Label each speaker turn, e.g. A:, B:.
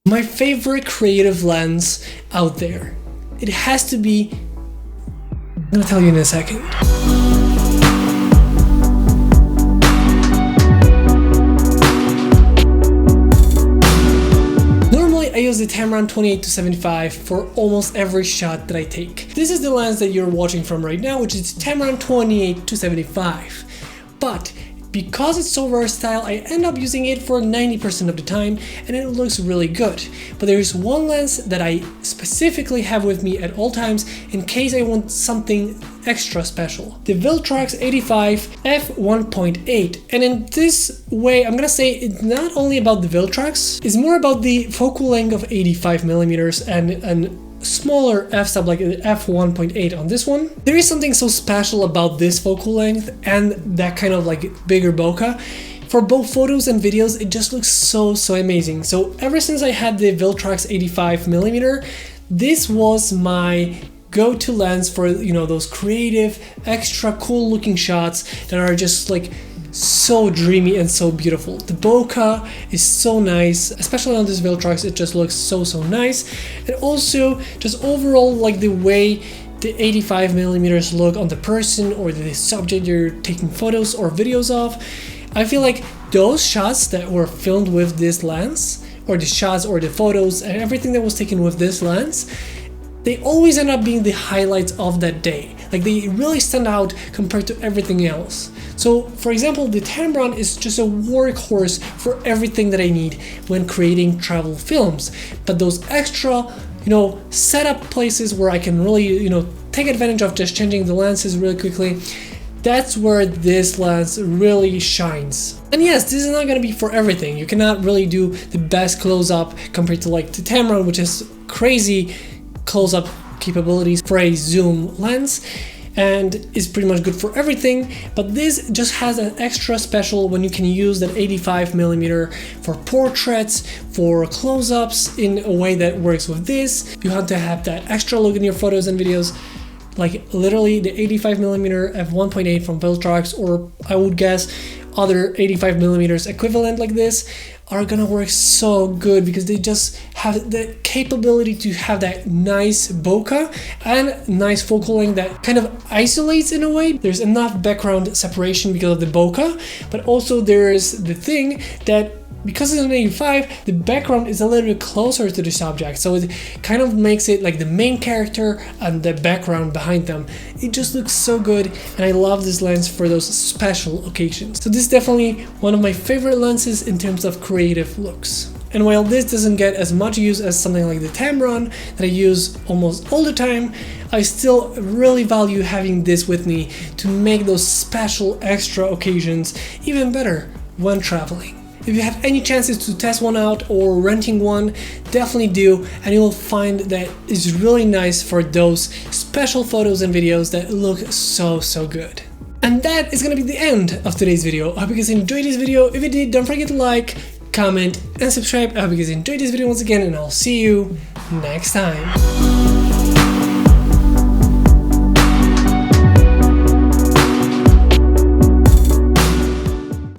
A: My favorite creative lens out there. It has to be, I'm gonna tell you in a second. Normally I use the Tamron 28-75 for almost every shot that I take. This is the lens that you're watching from right now, which is Tamron 28-75. But because it's so versatile, I end up using it for 90% of the time and it looks really good. But there is one lens that I specifically have with me at all times in case I want something extra special. The Viltrox 85mm f1.8. And in this way, I'm gonna say it's not only about the Viltrox, it's more about the focal length of 85mm and smaller f-stop like f1.8 on this one. There is something so special about this focal length and that kind of like bigger bokeh. For both photos and videos, it just looks so amazing. So ever since I had the Viltrox 85mm, this was my go-to lens for, you know, those creative, extra cool looking shots that are just like so dreamy and so beautiful. The bokeh is so nice, especially on this Viltrox. It just looks so nice. And also just overall, like the way the 85mm look on the person or the subject you're taking photos or videos of, I feel like those shots that were filmed with this lens, or the shots or the photos and everything that was taken with this lens, they always end up being the highlights of that day. Like they really stand out compared to everything else. So for example, the Tamron is just a workhorse for everything that I need when creating travel films. But those extra, you know, setup places where I can really, you know, take advantage of just changing the lenses really quickly, that's where this lens really shines. And yes, this is not gonna be for everything. You cannot really do the best close-up compared to like the Tamron, which is crazy close-up capabilities for a zoom lens and is pretty much good for everything, but this just has an extra special when you can use that 85mm for portraits, for close-ups in a way that works with this. You have to have that extra look in your photos and videos. Like literally the 85mm f1.8 from Viltrox, or I would guess other 85mm equivalent like this, are gonna work so good because they just have the capability to have that nice bokeh and nice focal length that kind of isolates in a way. There's enough background separation because of the bokeh, but also there's the thing that because it's an 85, the background is a little bit closer to the subject, so it kind of makes it like the main character and the background behind them. It just looks so good, and I love this lens for those special occasions. So this is definitely one of my favorite lenses in terms of creative looks. And while this doesn't get as much use as something like the Tamron that I use almost all the time, I still really value having this with me to make those special extra occasions even better when traveling. If you have any chances to test one out or renting one, definitely do, and you will find that it's really nice for those special photos and videos that look so good. And that is gonna be the end of today's video. I hope you guys enjoyed this video. If you did, don't forget to like, comment, and subscribe. I hope you guys enjoyed this video once again, and I'll see you next time.